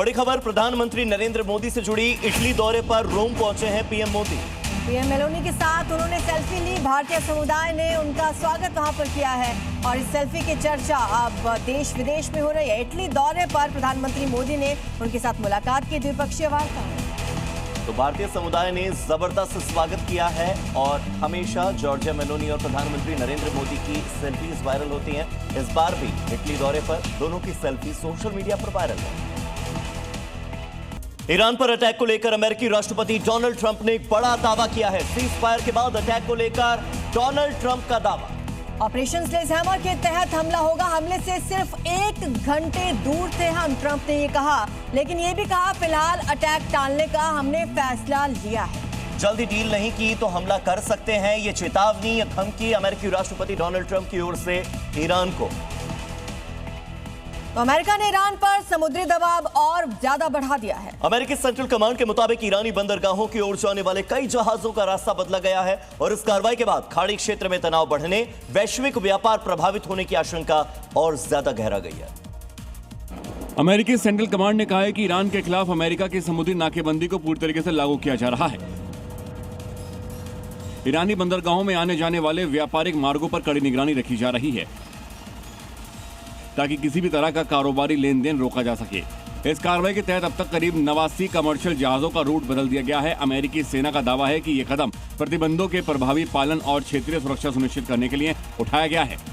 बड़ी खबर प्रधानमंत्री नरेंद्र मोदी से जुड़ी। इटली दौरे पर रोम पहुंचे हैं पीएम मोदी। पीएम मेलोनी के साथ उन्होंने सेल्फी ली। भारतीय समुदाय ने उनका स्वागत वहां पर किया है और इस सेल्फी की चर्चा अब देश विदेश में हो रही है। इटली दौरे पर प्रधानमंत्री मोदी ने उनके साथ मुलाकात की, द्विपक्षीय वार्ता। तो भारतीय समुदाय ने जबरदस्त स्वागत किया है और हमेशा जॉर्जिया मेलोनी और प्रधानमंत्री नरेंद्र मोदी की सेल्फीज वायरल होती हैं। इस बार भी इटली दौरे पर दोनों की सेल्फी सोशल मीडिया पर वायरल है। ईरान पर अटैक को लेकर अमेरिकी राष्ट्रपति डोनाल्ड ट्रंप ने एक बड़ा दावा किया है। सीज फायर के बाद अटैक को लेकर डोनाल्ड ट्रंप का दावा। ऑपरेशन स्लेजहैमर के तहत हमला होगा। हमले से सिर्फ 1 घंटे दूर थे हम, ट्रंप ने ये कहा। लेकिन ये भी कहा फिलहाल अटैक टालने का हमने फैसला लिया है। जल्दी डील नहीं की तो हमला कर सकते हैं, ये चेतावनी, धमकी अमेरिकी राष्ट्रपति डोनाल्ड ट्रंप की ओर से ईरान को। तो अमेरिका ने ईरान पर समुद्री दबाव और ज्यादा बढ़ा दिया है। अमेरिकी सेंट्रल कमांड के मुताबिक ईरानी बंदरगाहों की ओर जाने वाले कई जहाजों का रास्ता बदला गया है और इस कार्रवाई के बाद खाड़ी क्षेत्र में तनाव बढ़ने, वैश्विक व्यापार प्रभावित होने की आशंका और ज्यादा गहरा गई है। अमेरिकी सेंट्रल कमांड ने कहा है कि ईरान के खिलाफ अमेरिका की समुद्री नाकेबंदी को पूरी तरीके से लागू किया जा रहा है। ईरानी बंदरगाहों में आने जाने वाले व्यापारिक मार्गों पर कड़ी निगरानी रखी जा रही है ताकि किसी भी तरह का कारोबारी लेन देन रोका जा सके। इस कार्रवाई के तहत अब तक करीब 89 कमर्शियल जहाजों का रूट बदल दिया गया है। अमेरिकी सेना का दावा है कि ये कदम प्रतिबंधों के प्रभावी पालन और क्षेत्रीय सुरक्षा सुनिश्चित करने के लिए उठाया गया है।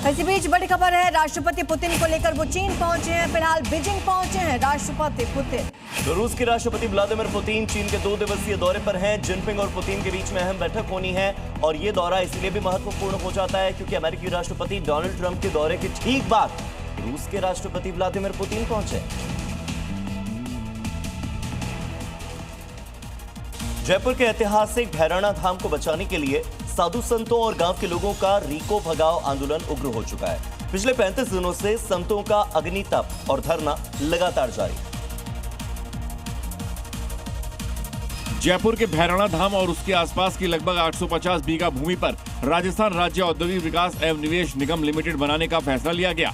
इसी बीच बड़ी खबर है, राष्ट्रपति पुतिन को लेकर वो चीन पहुंचे हैं। फिलहाल बीजिंग पहुंचे हैं राष्ट्रपति पुतिन। तो रूस के राष्ट्रपति व्लादिमीर पुतिन चीन के 2 दिवसीय दौरे पर हैं। जिनपिंग और पुतिन के बीच में अहम बैठक होनी है और ये दौरा इसलिए भी महत्वपूर्ण हो जाता है क्योंकि अमेरिकी राष्ट्रपति डोनाल्ड ट्रंप के दौरे के ठीक बाद रूस के राष्ट्रपति व्लादिमीर पुतिन पहुंचे। जयपुर के ऐतिहासिक भैरवनाथ धाम को बचाने के लिए साधु संतों और गांव के लोगों का रीको भगाओ आंदोलन उग्र हो चुका है। पिछले 35 दिनों से संतों का अग्नि तप और धरना लगातार जारी। जयपुर के भैरवनाथ धाम और उसके आसपास की लगभग 850 बीघा भूमि पर राजस्थान राज्य औद्योगिक विकास एवं निवेश निगम लिमिटेड बनाने का फैसला लिया गया।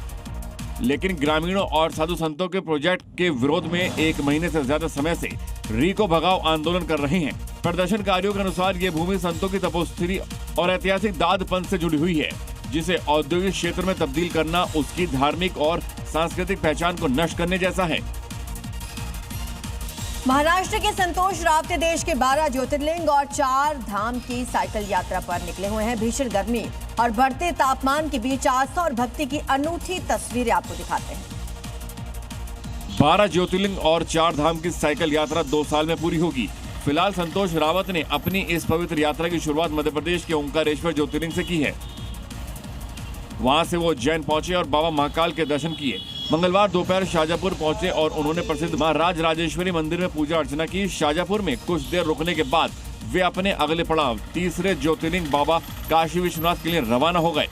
लेकिन ग्रामीणों और साधु संतों के प्रोजेक्ट के विरोध में 1 महीने से ज्यादा समय से रीको भगाओ आंदोलन कर रहे हैं। प्रदर्शनकारियों के अनुसार ये भूमि संतों की तपोस्थिति और ऐतिहासिक दाद पंथ से जुड़ी हुई है, जिसे औद्योगिक क्षेत्र में तब्दील करना उसकी धार्मिक और सांस्कृतिक पहचान को नष्ट करने जैसा है। महाराष्ट्र के संतोष रावते देश के 12 ज्योतिर्लिंग और 4 धाम की साइकिल यात्रा पर निकले हुए हैं। भीषण गर्मी और बढ़ते तापमान के बीच आस्था और भक्ति की अनूठी तस्वीरें आपको दिखाते हैं। 12 ज्योतिर्लिंग और 4 धाम की साइकिल यात्रा 2 साल में पूरी होगी। फिलहाल संतोष रावत ने अपनी इस पवित्र यात्रा की शुरुआत मध्य प्रदेश के ओंकारेश्वर ज्योतिर्लिंग से की है। वहां से वो उज्जैन पहुंचे और बाबा महाकाल के दर्शन किए। मंगलवार दोपहर शाजापुर पहुंचे और उन्होंने प्रसिद्ध मां राजराजेश्वरी मंदिर में पूजा अर्चना की। शाजापुर में कुछ देर रुकने के बाद वे अपने अगले पड़ाव तीसरे ज्योतिर्लिंग बाबा काशी विश्वनाथ के लिए रवाना हो गए।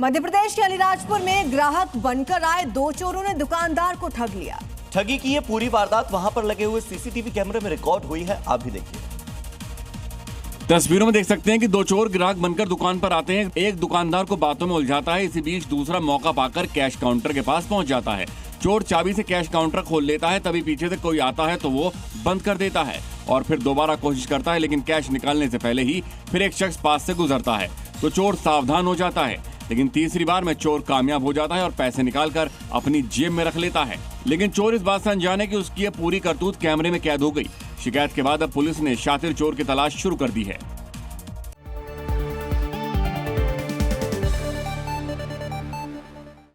मध्य प्रदेश के अलीराजपुर में ग्राहक बनकर आए 2 चोरों ने दुकानदार को ठग लिया। ठगी की ये पूरी वारदात वहां पर लगे हुए सीसीटीवी कैमरे में रिकॉर्ड हुई है, आप भी देखिए। तस्वीरों में देख सकते हैं कि 2 चोर ग्राहक बनकर दुकान पर आते हैं। एक दुकानदार को बातों में उलझाता है। इसी बीच दूसरा मौका पाकर कैश काउंटर के पास पहुंच जाता है। चोर चाबी से कैश काउंटर खोल लेता है, तभी पीछे से कोई आता है तो वो बंद कर देता है और फिर दोबारा कोशिश करता है, लेकिन कैश निकालने से पहले ही फिर एक शख्स पास से गुजरता है तो चोर सावधान हो जाता है। लेकिन तीसरी बार में चोर कामयाब हो जाता है और पैसे निकालकर अपनी जेब में रख लेता है। लेकिन चोर इस बात से अनजान है कि उसकी ये पूरी करतूत कैमरे में कैद हो गई। शिकायत के बाद अब पुलिस ने शातिर चोर की तलाश शुरू कर दी है।